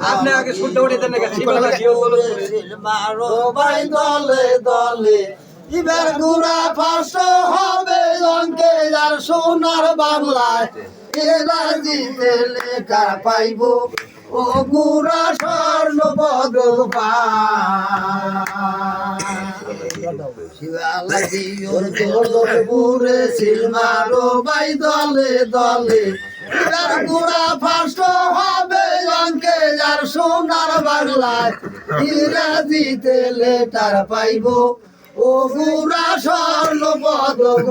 আপনি আগে শুনতে উঠে দেন মারো ভাই দলে দলে এবার গুড়া ফাঁস হবে অঙ্কে আর সোনার বাংলায় এবার জিতে লেখা পাইব ও গুড়া স্বর্ণ পদক পুরে সিলমারো ভাই দলে দলে এবার গুড়া ফাঁস হবে অঙ্কে আর সোনার বাংলায় ইংরাজিতে লেটার পাইব ও গুড়া স্বর্ণ পদক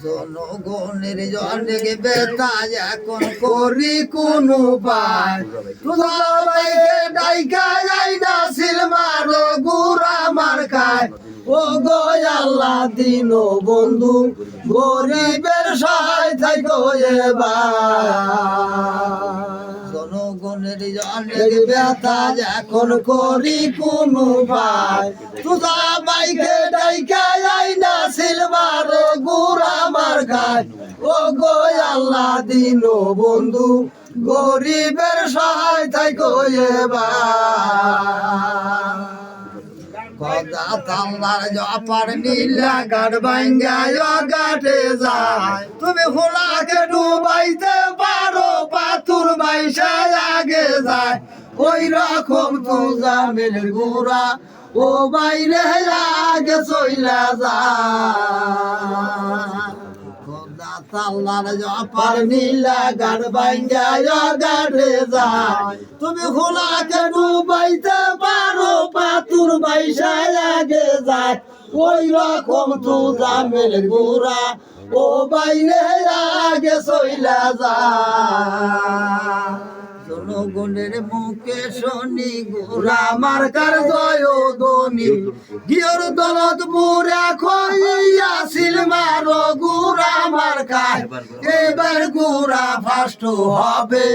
জনগণের অনেক বেতা এখন করি কোন উপায় ডাইকা যাই না সিলমার গুড়া মার খায় ও গো আল্লাহ দিন বন্ধু গরিবের সহায় থাকো জনগণের অনেক ব্যথা এখন করি কোন উপায় তুদা বাইকে ডাইকা যাই না সিলমার গুড়া মার খায় ও গো আল্লাহ দিন বন্ধু গরিবের সহায় থাকো কদা তাল্লার জপার নীলা গাড় ভাঙ্গায় গাটে যায় তুমি হোলাকে ডুবাইতে পারো পাথর বাইসায় আগে যায় ওই রকম তু জামিল গুড়া ও বাইরে আগে চইলা যায় কদা তাল্লার জপার নীলা গাড় ভাঙ্গায় গাটে যায় তুমি হোলাকে ডুবাইতে পারো পাথর বাইসায় আগে যায় ওই রকম তু জামিল গুড়া ও বাইরে আগে চইলা যায় জনগণের মুখে শুনি গুড়া মার্কার জয় ধ্বনি গিয়র দলত পুরা খইয়া সিলমার গুড়া মার্কায় এবার গুড়া ফাস্ট হবে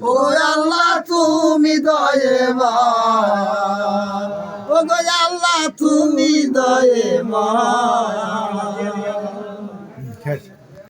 ও আল্লাহ তুমি দয়েমান ও গো আল্লাহ তুমি দয়েমান